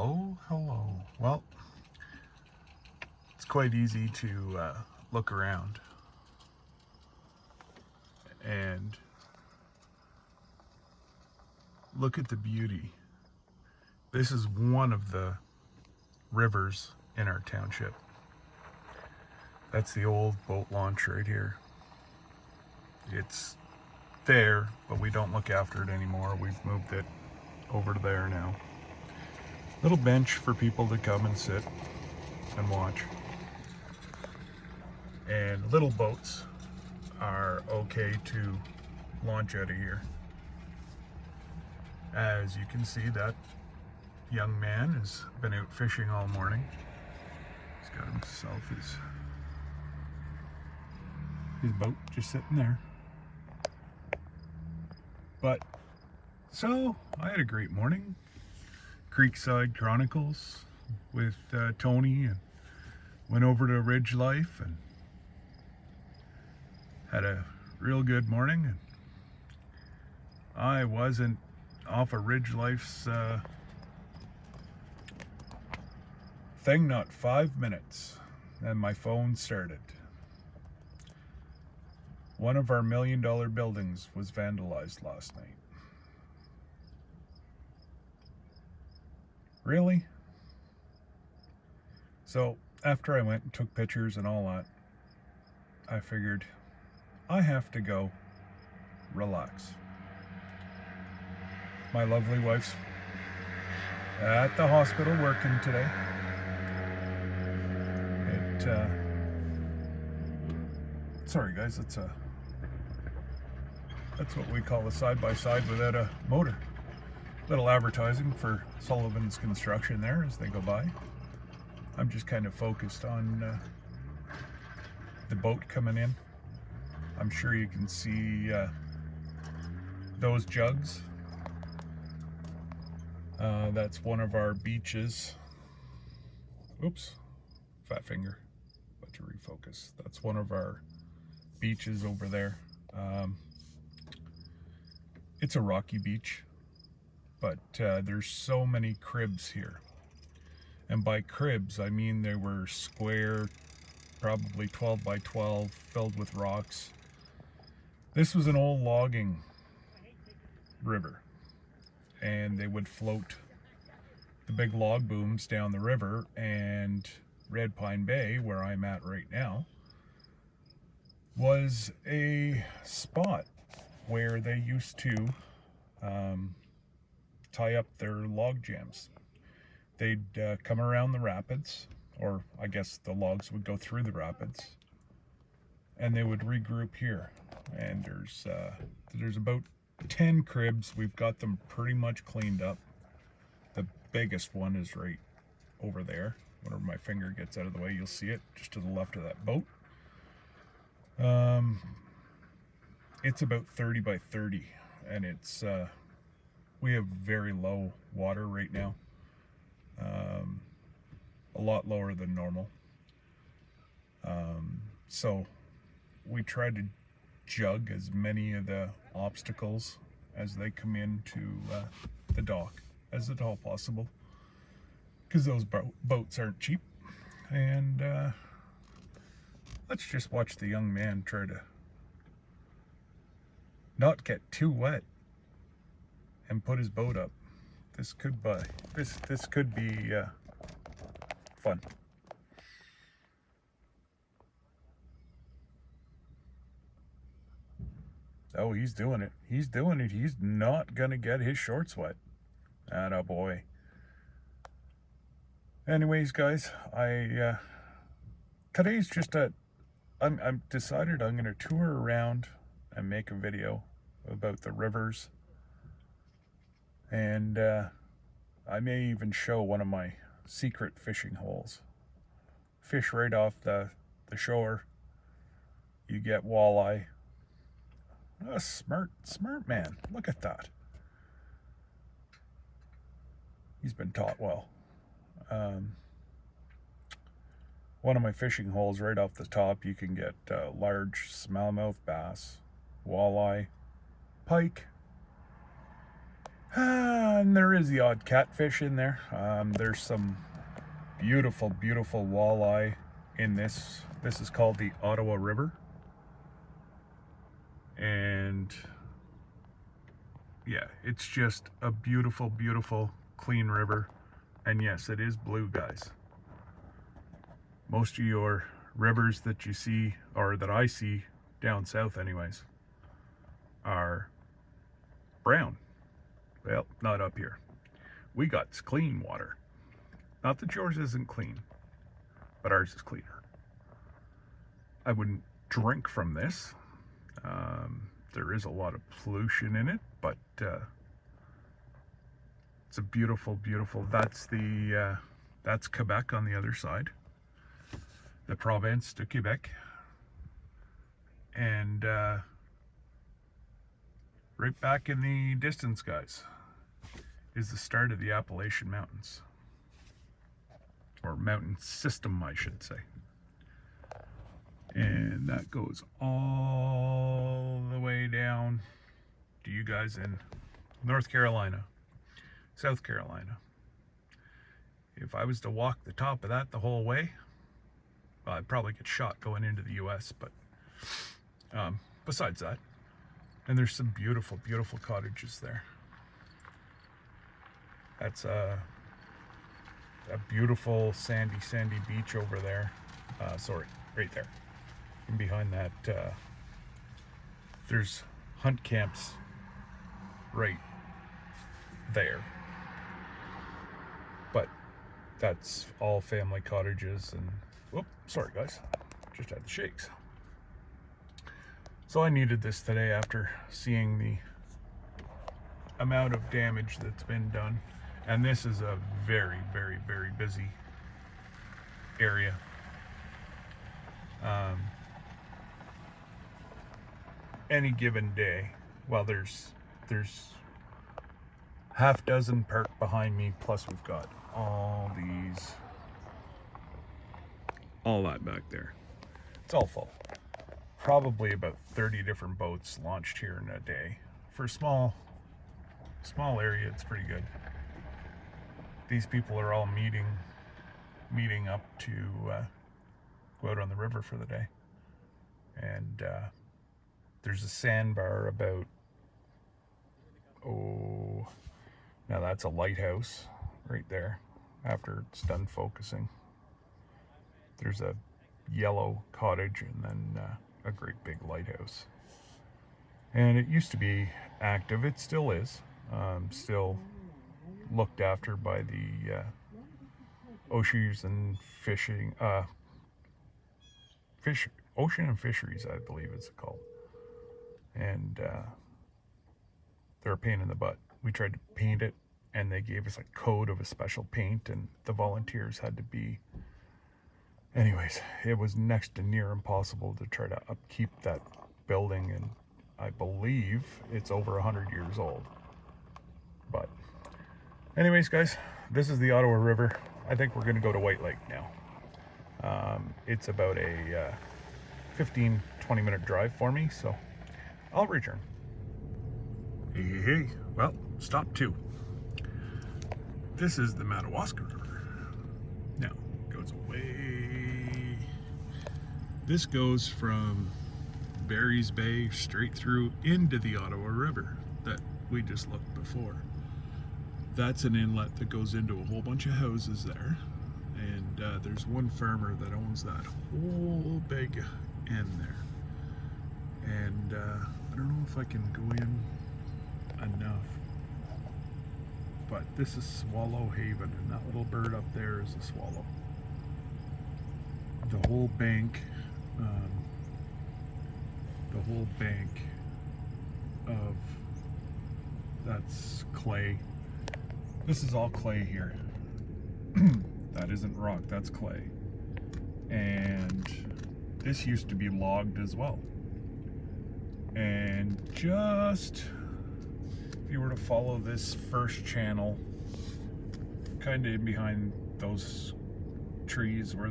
Hello. Well, it's quite easy to look around and look at the beauty. This is one of the rivers in our township. That's the old boat launch right here. It's there, but we don't look after it anymore. We've moved it over to there now. Little bench for people to come and sit and watch. And little boats are okay to launch out of here. As you can see, that young man has been out fishing all morning. He's got himself his boat just sitting there. But so I had a great morning. Creekside Chronicles with Tony, and went over to Ridge Life and had a real good morning. And I wasn't off of Ridge Life's thing not 5 minutes, and my phone started. One of our $1 million buildings was vandalized last night. Really? So after I went and took pictures and all that, I figured I have to go relax. My lovely wife's at the hospital working today. Sorry guys, that's what we call a side-by-side without a motor. Little advertising for Sullivan's Construction there as they go by. I'm just kind of focused on the boat coming in. I'm sure you can see those jugs. That's one of our beaches. Oops, fat finger. About to refocus. That's one of our beaches over there. It's a rocky beach, but there's so many cribs here. And by cribs, I mean they were square, probably 12 by 12, filled with rocks. This was an old logging river, and they would float the big log booms down the river. And Red Pine Bay, where I'm at right now, was a spot where they used to tie up their log jams. They'd come around the rapids, or I guess the logs would go through the rapids, and they would regroup here. And there's about 10 cribs. We've got them pretty much cleaned up. The biggest one is right over there. Whenever my finger gets out of the way, you'll see it just to the left of that boat. It's about 30 by 30, and it's we have very low water right now, a lot lower than normal. So we try to jug as many of the obstacles as they come into the dock as at all possible, because those boats aren't cheap. And let's just watch the young man try to not get too wet and put his boat up. This could be fun. Oh, he's doing it. He's doing it. He's not gonna get his shorts wet. Atta boy. Anyways, guys, today's just I'm decided I'm gonna tour around and make a video about the rivers, and I may even show one of my secret fishing holes. Fish right off the shore. You get walleye. Oh, smart man. Look at that. He's been taught well. One of my fishing holes right off the top, you can get large smallmouth bass, walleye, pike, And there is the odd catfish in there. There's some beautiful, beautiful walleye in this. This is called the Ottawa River. And yeah, it's just a beautiful, beautiful, clean river. And yes, it is blue, guys. Most of your rivers that you see, or that I see down south anyways, are brown. Well, not up here. We got clean water. Not that yours isn't clean, but ours is cleaner. I wouldn't drink from this. There is a lot of pollution in it, but it's a beautiful, beautiful. That's Quebec on the other side, the province de Quebec, and right back in the distance, guys, is the start of the Appalachian Mountains, or mountain system, I should say. And that goes all the way down to you guys in North Carolina, South Carolina. If I was to walk the top of that the whole way, well, I'd probably get shot going into the US, but besides that, and there's some beautiful, beautiful cottages there. That's a beautiful sandy beach over there. Sorry, right there. And behind that, there's hunt camps right there. But that's all family cottages and, whoop, sorry guys, just had the shakes. So I needed this today after seeing the amount of damage that's been done. And this is a very, very, very busy area. Any given day, well, there's half dozen parked behind me, plus we've got all that back there. It's all full. Probably about 30 different boats launched here in a day. For a small area, it's pretty good. These people are all meeting up to go out on the river for the day. And there's a sandbar about, now that's a lighthouse right there after it's done focusing. There's a yellow cottage and then a great big lighthouse. And it used to be active, it still is, still looked after by the Oceans and Fishing, Ocean and Fisheries, I believe it's called. And they're a pain in the butt. We tried to paint it and they gave us a code of a special paint and the volunteers had to be, anyways, it was next to near impossible to try to upkeep that building, and I believe it's over 100 years old. But anyways, guys, this is the Ottawa River. I think we're going to go to White Lake now. It's about a 15-20 minute drive for me, so I'll return. Hey, well, stop 2. This is the Madawaska River. Now, it goes away. This goes from Barry's Bay straight through into the Ottawa River that we just looked before. That's an inlet that goes into a whole bunch of houses there. And there's one farmer that owns that whole big end there. And I don't know if I can go in enough. But this is Swallow Haven, and that little bird up there is a swallow. The whole bank of that's clay. This is all clay here. That isn't rock, that's clay. And this used to be logged as well. And just, if you were to follow this first channel, kind of in behind those trees where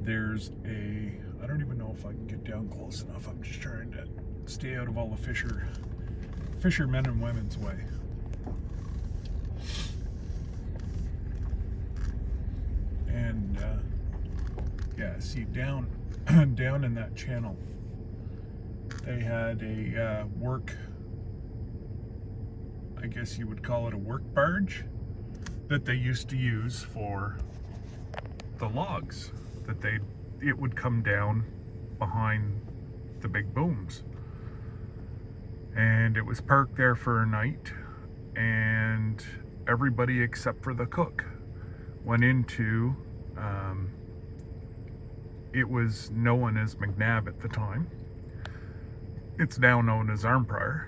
there's a, I don't even know if I can get down close enough. I'm just trying to stay out of all the fishermen and women's way. And yeah, see down down in that channel, they had a work, I guess you would call it a work barge, that they used to use for the logs, that it would come down behind the big booms. And it was parked there for a night, and everybody except for the cook went into, it was known as McNabb at the time. It's now known as Armprior.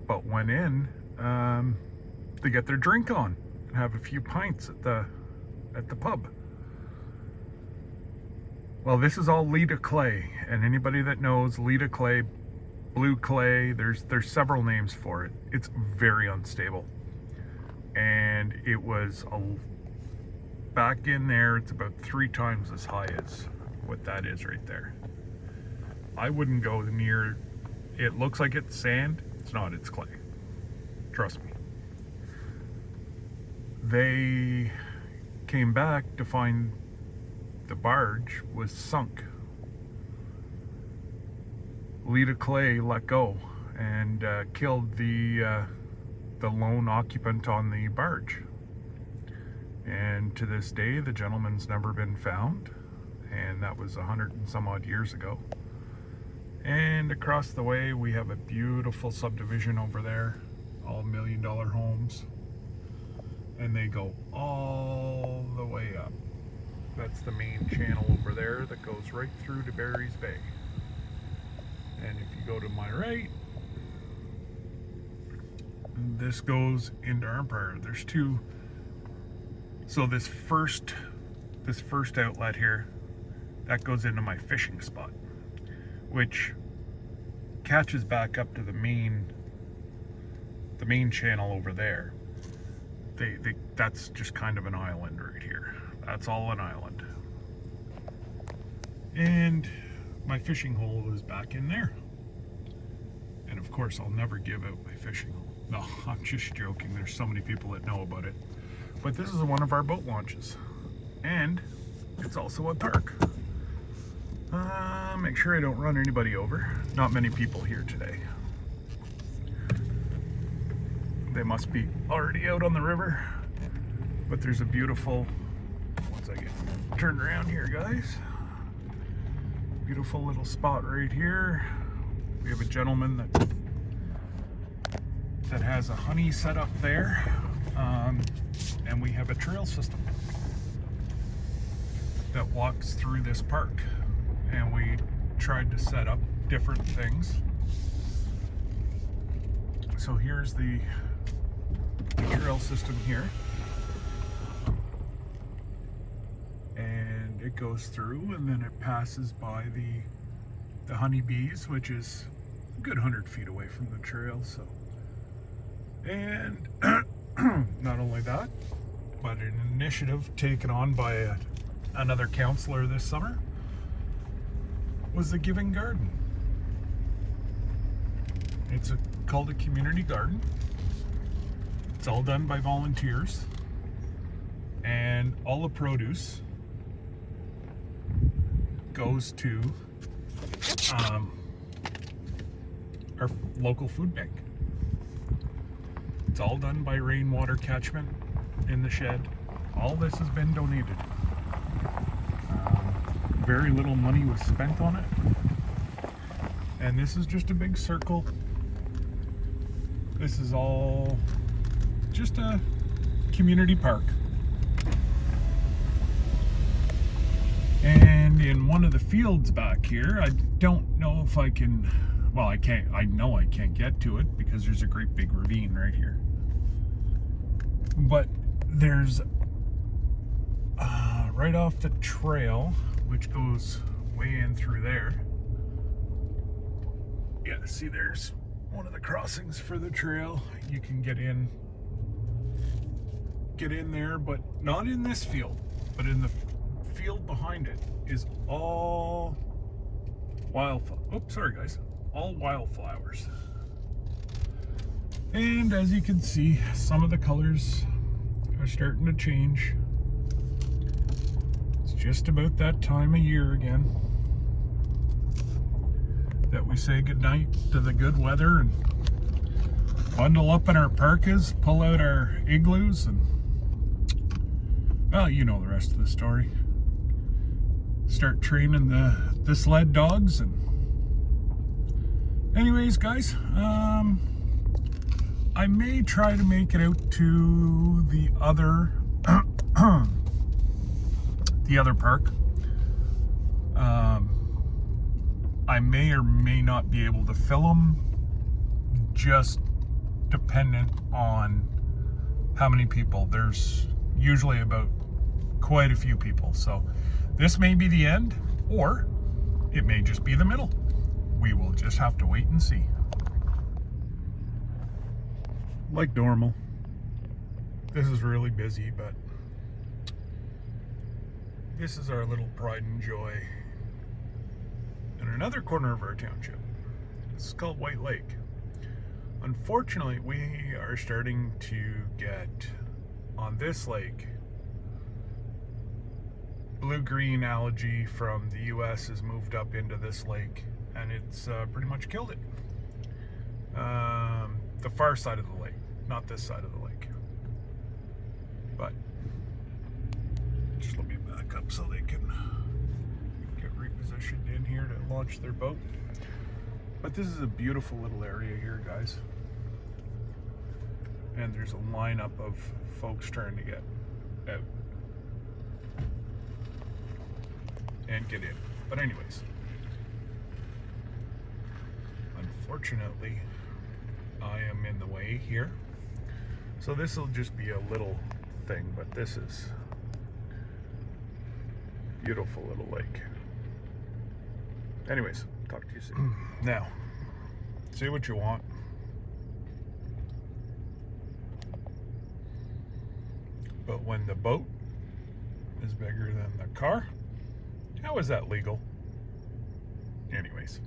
But went in to get their drink on and have a few pints at the pub. Well, this is all Leda clay, and anybody that knows Leda clay, blue clay, there's several names for it. It's very unstable, and it was back in there. It's about 3 times as high as what that is right there. I wouldn't go near. It looks like it's sand. It's not. It's clay. Trust me. They came back to find the barge was sunk. Leda clay let go and killed the lone occupant on the barge. And to this day, the gentleman's never been found, and that was 100 and some odd years ago. And across the way, we have a beautiful subdivision over there, all $1 million homes, and they go all the way up. That's the main channel over there that goes right through to Barry's Bay. And if you go to my right, this goes into Armprior. There's 2. So this first outlet here, that goes into my fishing spot, which catches back up to the main channel over there. That's just kind of an island right here. That's all an island. And my fishing hole is back in there. And of course, I'll never give out my fishing hole. No, I'm just joking. There's so many people that know about it. But this is one of our boat launches. And it's also a park. Make sure I don't run anybody over. Not many people here today. They must be already out on the river. But there's a beautiful, once I get turned around here, guys. Beautiful little spot right here. We have a gentleman that has a honey set up there. And we have a trail system that walks through this park. And we tried to set up different things. So here's the trail system here. And it goes through, and then it passes by the honeybees, which is a good 100 feet away from the trail. So, and not only that, but an initiative taken on by another counselor this summer was the Giving Garden. It's called a community garden. It's all done by volunteers, and all the produce goes to our local food bank. It's all done by rainwater catchment in the shed. All this has been donated. Very little money was spent on it. And this is just a big circle. This is all just a community park. And in one of the fields back here, I don't know if I can, well, I can't, I know I can't get to it because there's a great big ravine right here. But there's right off the trail, which goes way in through there. Yeah, see, there's one of the crossings for the trail. You can get in there, but not in this field, but in the field behind it is all all wildflowers. And as you can see, some of the colors are starting to change. It's just about that time of year again that we say goodnight to the good weather and bundle up in our parkas, pull out our igloos, and, well, you know the rest of the story. Start training the sled dogs. And anyways, guys, I may try to make it out to the other the other park. I may or may not be able to film, just dependent on how many people. There's usually about quite a few people, so this may be the end, or it may just be the middle. We will just have to wait and see. Like normal, this is really busy, but this is our little pride and joy in another corner of our township. This is called White Lake. Unfortunately, we are starting to get, on this lake, blue-green algae from the US has moved up into this lake, and it's pretty much killed it. The far side of the lake, not this side of the lake. But just let me back up so they can get repositioned in here to launch their boat. But this is a beautiful little area here, guys. And there's a lineup of folks trying to get out and get in. But anyways, unfortunately, I am in the way here. So this will just be a little thing, but this is beautiful little lake. Anyways, talk to you soon. Now, say what you want. But when the boat is bigger than the car, how is that legal? Anyways.